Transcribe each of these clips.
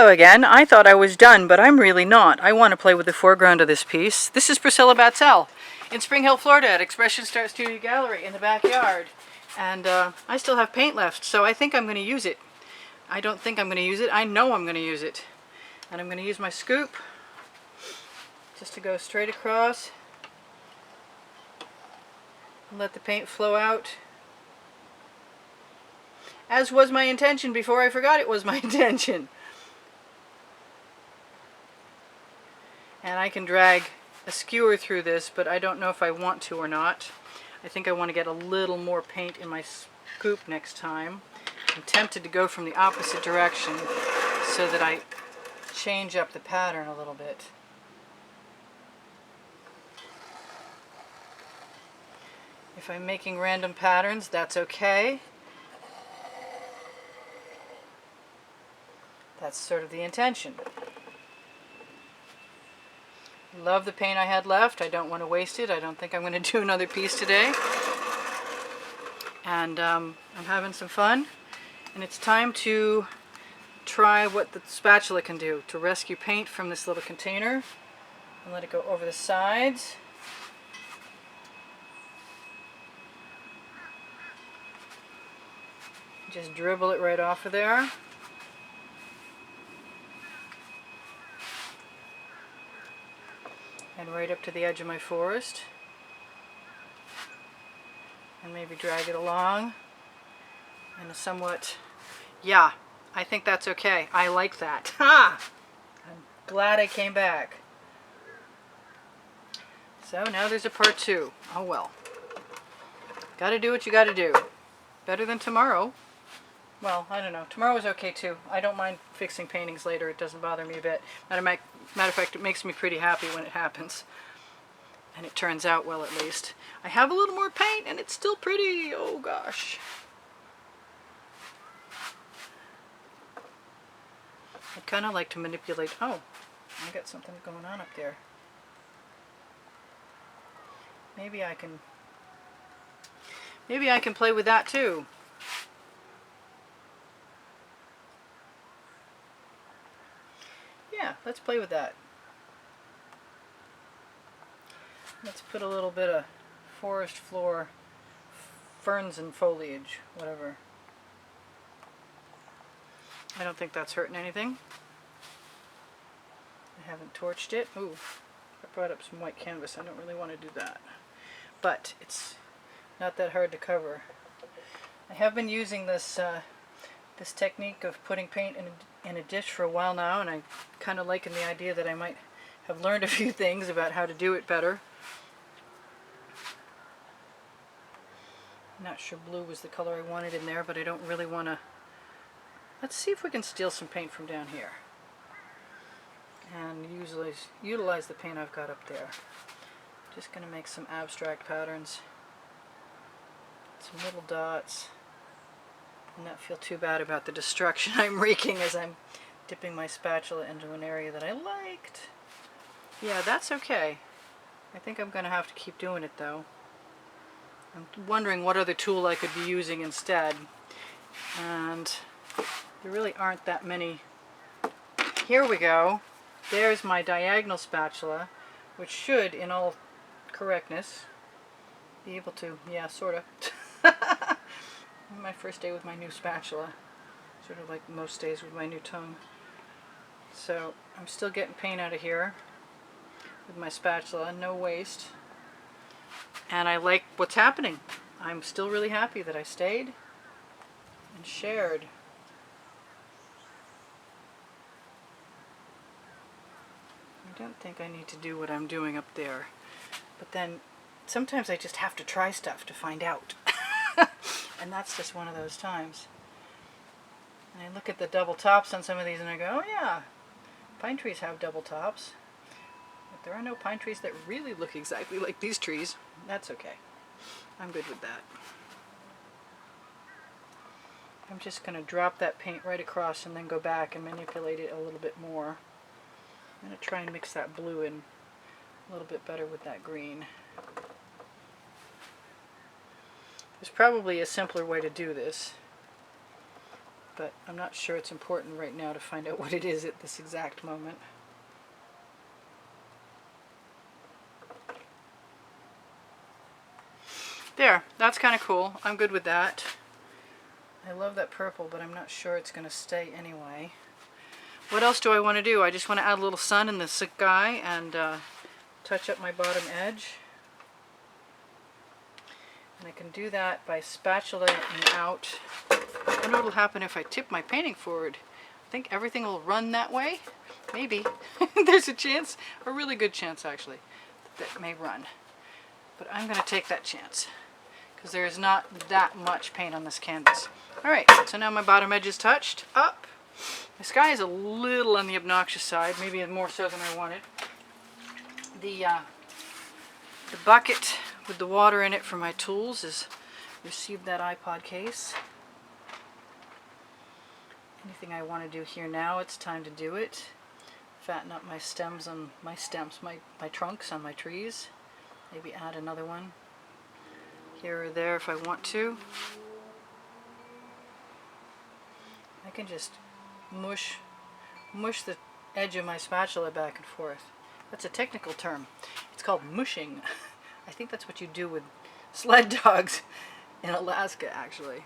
Hello again. I thought I was done, but I'm really not. I want to play with the foreground of this piece. This is Priscilla Batzell in Spring Hill, Florida at Expressionist Studio Gallery in the backyard. And I still have paint left, so I think I'm going to use it. I don't think I'm going to use it. I know I'm going to use it. And I'm going to use my scoop just to go straight across and let the paint flow out. As was my intention before I forgot it was my intention. And I can drag a skewer through this, but I don't know if I want to or not. I think I want to get a little more paint in my scoop next time. I'm tempted to go from the opposite direction so that I change up the pattern a little bit. If I'm making random patterns, that's okay. That's sort of the intention. Love the paint I had left. I don't want to waste it. I don't think I'm going to do another piece today. And I'm having some fun. And it's time to try what the spatula can do to rescue paint from this little container and let it go over the sides. Just dribble it right off of there. And right up to the edge of my forest. And maybe drag it along in a somewhat, yeah, I think that's okay. I like that. Ha! I'm glad I came back. So now there's a part 2. Oh well. Gotta do what you gotta do. Better than tomorrow. Well, I don't know. Tomorrow is okay too. I don't mind fixing paintings later. It doesn't bother me a bit. Matter of fact, it makes me pretty happy when it happens. And it turns out well at least. I have a little more paint and it's still pretty. Oh gosh. I'd kind of like to manipulate. Oh, I got something going on up there. Maybe I can play with that too. Yeah, let's play with that. Let's put a little bit of forest floor, ferns and foliage, whatever. I don't think that's hurting anything. I haven't torched it. Ooh, I brought up some white canvas. I don't really want to do that. But it's not that hard to cover. I have been using this this technique of putting paint in a dish for a while now, and I kind of liking the idea that I might have learned a few things about how to do it better. I'm not sure blue was the color I wanted in there, but I don't really want to. Let's see if we can steal some paint from down here and utilize the paint I've got up there. Just going to make some abstract patterns, some little dots, and not feel too bad about the destruction I'm wreaking as I'm dipping my spatula into an area that I liked. Yeah, that's okay. I think I'm going to have to keep doing it though. I'm wondering what other tool I could be using instead. And there really aren't that many. Here we go. There's my diagonal spatula, which should, in all correctness, be able to, yeah, sort of. My first day with my new spatula, sort of like most days with my new tongue. So I'm still getting paint out of here with my spatula, no waste. And I like what's happening. I'm still really happy that I stayed and shared. I don't think I need to do what I'm doing up there. But then sometimes I just have to try stuff to find out. And that's just one of those times. And I look at the double tops on some of these and I go, oh yeah, pine trees have double tops. But there are no pine trees that really look exactly like these trees. That's okay. I'm good with that. I'm just going to drop that paint right across and then go back and manipulate it a little bit more. I'm going to try and mix that blue in a little bit better with that green. There's probably a simpler way to do this, but I'm not sure it's important right now to find out what it is at this exact moment. There, that's kind of cool. I'm good with that. I love that purple, but I'm not sure it's going to stay anyway. What else do I want to do? I just want to add a little sun in the sky and touch up my bottom edge. And I can do that by spatulaing out. I wonder what will happen if I tip my painting forward. I think everything will run that way. Maybe. There's a chance, a really good chance actually, that it may run. But I'm going to take that chance because there is not that much paint on this canvas. Alright, so now my bottom edge is touched up. The sky is a little on the obnoxious side, maybe more so than I wanted. The bucket with the water in it for my tools has received that iPod case. Anything I want to do here now, it's time to do it. Fatten up my stems on my trunks on my trees. Maybe add another one here or there if I want to. I can just mush the edge of my spatula back and forth. That's a technical term. It's called mushing. I think that's what you do with sled dogs in Alaska, actually.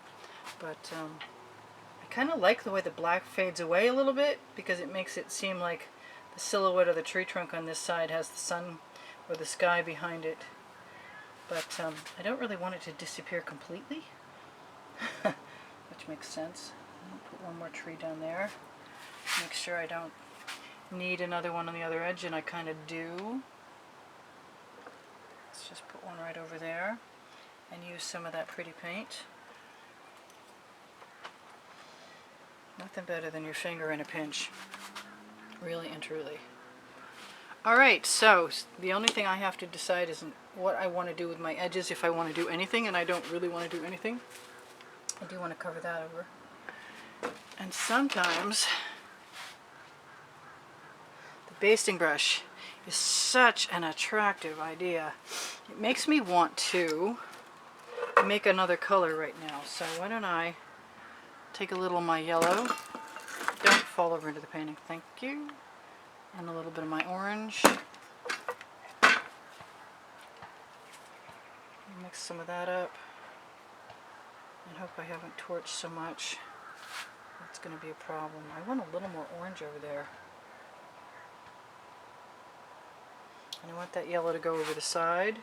But I kind of like the way the black fades away a little bit because it makes it seem like the silhouette of the tree trunk on this side has the sun or the sky behind it. But I don't really want it to disappear completely, which makes sense. I'll put one more tree down there. Make sure I don't need another one on the other edge, and I kind of do. Let's just put one right over there and use some of that pretty paint. Nothing better than your finger in a pinch, really and truly. Alright, so the only thing I have to decide is what I want to do with my edges, if I want to do anything, and I don't really want to do anything. I do want to cover that over. And sometimes the basting brush is such an attractive idea. It makes me want to make another color right now. So why don't I take a little of my yellow. Don't fall over into the painting, thank you. And a little bit of my orange. Mix some of that up. And hope I haven't torched so much. That's going to be a problem. I want a little more orange over there. And I want that yellow to go over the side.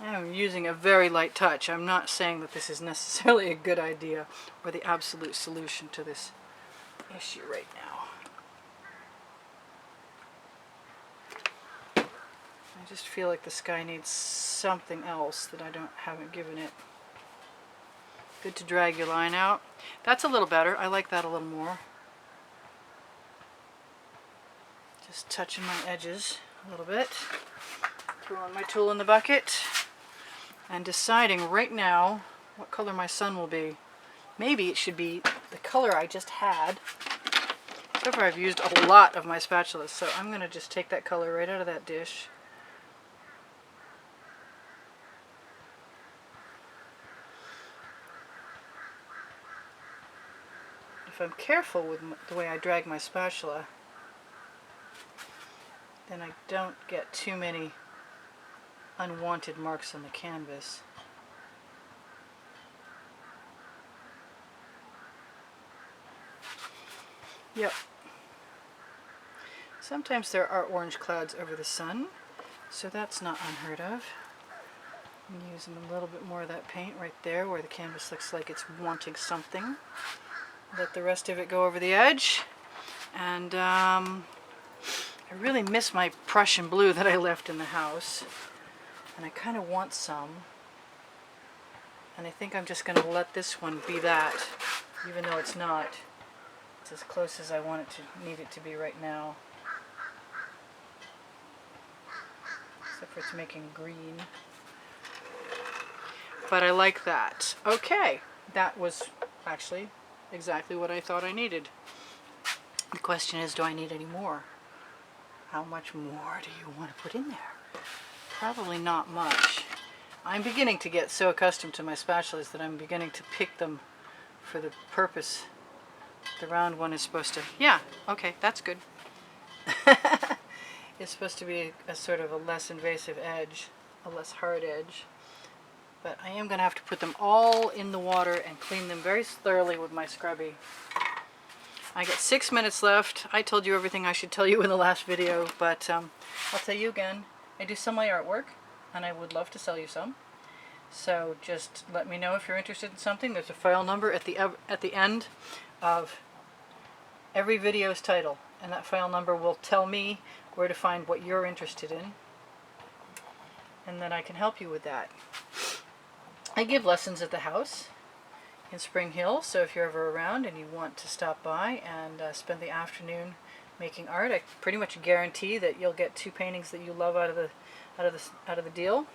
I'm using a very light touch. I'm not saying that this is necessarily a good idea or the absolute solution to this issue right now. I just feel like the sky needs something else that I haven't given it. Good to drag your line out. That's a little better. I like that a little more. Just touching my edges a little bit. Throwing my tool in the bucket. And deciding right now what color my sun will be. Maybe it should be the color I just had. So far I've used a lot of my spatulas, so I'm going to just take that color right out of that dish. If I'm careful with the way I drag my spatula, then I don't get too many unwanted marks on the canvas. Yep. Sometimes there are orange clouds over the sun, so that's not unheard of. I'm using a little bit more of that paint right there where the canvas looks like it's wanting something. Let the rest of it go over the edge. And I really miss my Prussian blue that I left in the house. And I kind of want some. And I think I'm just going to let this one be that, even though it's not. It's as close as I need it to be right now. Except for it's making green. But I like that. Okay, that was actually exactly what I thought I needed. The question is, do I need any more? How much more do you want to put in there? Probably not much. I'm beginning to get so accustomed to my spatulas that I'm beginning to pick them for the purpose. The round one is supposed to, yeah, okay, that's good. It's supposed to be a sort of a less invasive edge, a less hard edge. But I am going to have to put them all in the water and clean them very thoroughly with my scrubby. I got 6 minutes left. I told you everything I should tell you in the last video, but I'll tell you again. I do sell my artwork, and I would love to sell you some. So just let me know if you're interested in something. There's a file number at the end of every video's title, and that file number will tell me where to find what you're interested in, and then I can help you with that. I give lessons at the house in Spring Hill, so if you're ever around and you want to stop by and spend the afternoon making art, I pretty much guarantee that you'll get 2 paintings that you love out of the deal,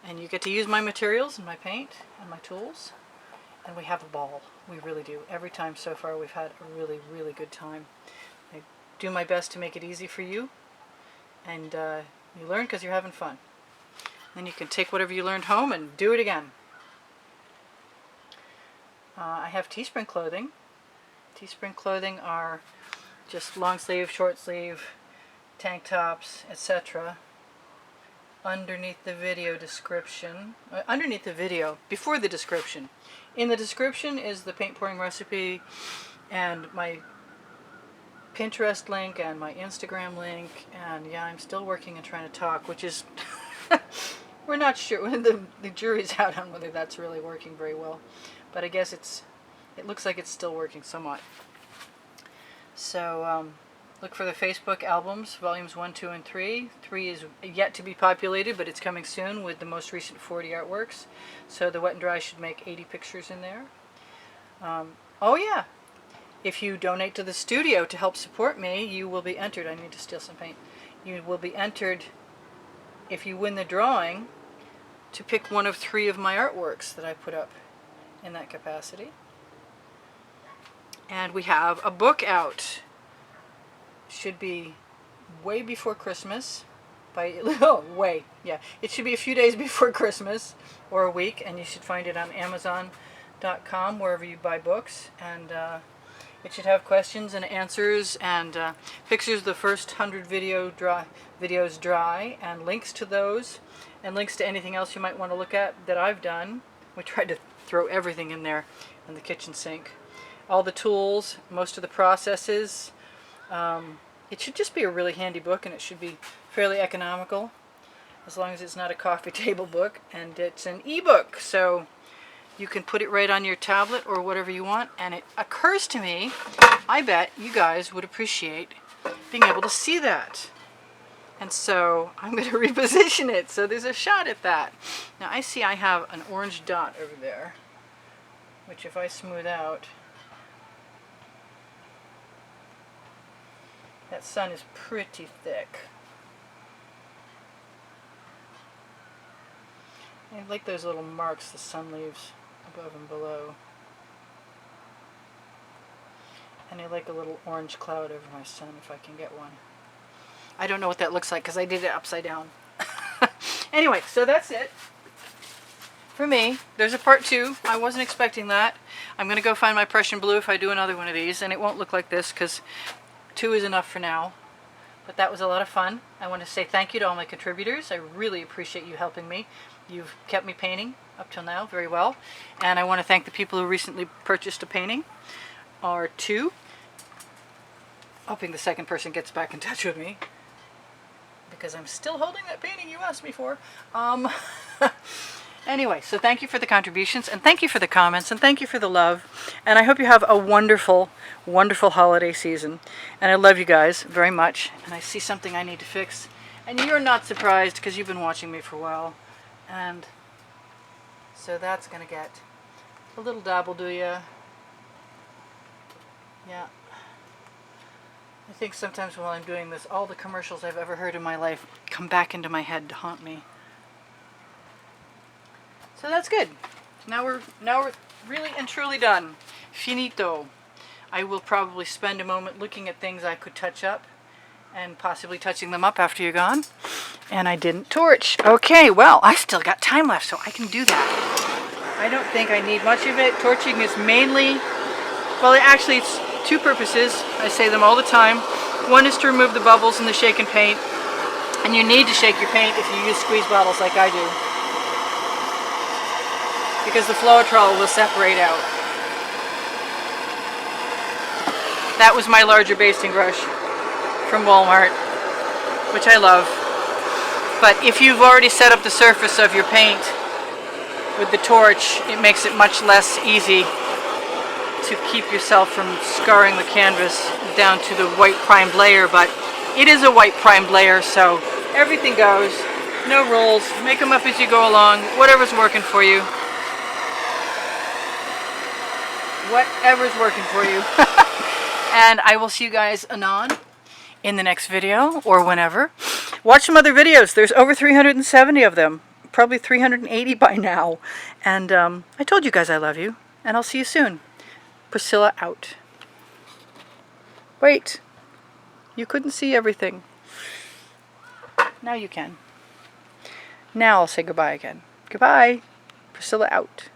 and you get to use my materials and my paint and my tools, and we have a ball. We really do. Every time so far we've had a really, really good time. I do my best to make it easy for you, and you learn because you're having fun. Then you can take whatever you learned home and do it again. I have Teespring clothing. Teespring clothing are just long sleeve, short sleeve, tank tops, etc. Underneath the video description, underneath the video, before the description. In the description is the paint pouring recipe and my Pinterest link and my Instagram link, and yeah, I'm still working and trying to talk, which is we're not sure. The jury's out on whether that's really working very well, but I guess it looks like it's still working somewhat. So look for the Facebook albums, volumes 1, 2, and 3. 3 is yet to be populated, but it's coming soon with the most recent 40 artworks. So the wet and dry should make 80 pictures in there. Oh yeah, if you donate to the studio to help support me, you will be entered. I need to steal some paint. You will be entered, if you win the drawing, to pick one of 3 of my artworks that I put up in that capacity. And we have a book out. Should be way before Christmas. It should be a few days before Christmas, or a week, and you should find it on Amazon.com, wherever you buy books. And it should have questions and answers and pictures of the first 100 videos dry, and links to those, and links to anything else you might want to look at that I've done. We tried to throw everything in there in the kitchen sink. All the tools, most of the processes. It should just be a really handy book, and it should be fairly economical, as long as it's not a coffee table book, and it's an ebook, so you can put it right on your tablet or whatever you want. And it occurs to me, I bet you guys would appreciate being able to see that. And so I'm going to reposition it so there's a shot at that. Now I see I have an orange dot over there, which if I smooth out, that sun is pretty thick. I like those little marks the sun leaves above and below. And I like a little orange cloud over my sun if I can get one. I don't know what that looks like because I did it upside down. Anyway, so that's it for me. There's a part 2. I wasn't expecting that. I'm going to go find my Prussian blue if I do another one of these, and it won't look like this because 2 is enough for now. But that was a lot of fun. I want to say thank you to all my contributors. I really appreciate you helping me. You've kept me painting up till now very well. And I want to thank the people who recently purchased a painting or 2. Hoping the second person gets back in touch with me, because I'm still holding that painting you asked me for. Anyway, so thank you for the contributions, and thank you for the comments, and thank you for the love. And I hope you have a wonderful, wonderful holiday season. And I love you guys very much. And I see something I need to fix. And you're not surprised because you've been watching me for a while. And so that's going to get a little dabble, do ya? Yeah. I think sometimes while I'm doing this, all the commercials I've ever heard in my life come back into my head to haunt me. So that's good. Now we're really and truly done. Finito. I will probably spend a moment looking at things I could touch up, and possibly touching them up after you're gone. And I didn't torch. Okay, well, I still got time left, so I can do that. I don't think I need much of it. Torching is mainly, well, actually it's two purposes. I say them all the time. One is to remove the bubbles in the shaken paint, and you need to shake your paint if you use squeeze bottles like I do, because the Floetrol will separate out. That was my larger basting brush from Walmart, which I love. But if you've already set up the surface of your paint with the torch, it makes it much less easy to keep yourself from scarring the canvas down to the white primed layer. But it is a white primed layer, so everything goes. No rules. Make them up as you go along. Whatever's working for you. Whatever's working for you. And I will see you guys anon in the next video or whenever. Watch some other videos. There's over 370 of them. Probably 380 by now. And I told you guys I love you. And I'll see you soon. Priscilla out. Wait. You couldn't see everything. Now you can. Now I'll say goodbye again. Goodbye. Priscilla out.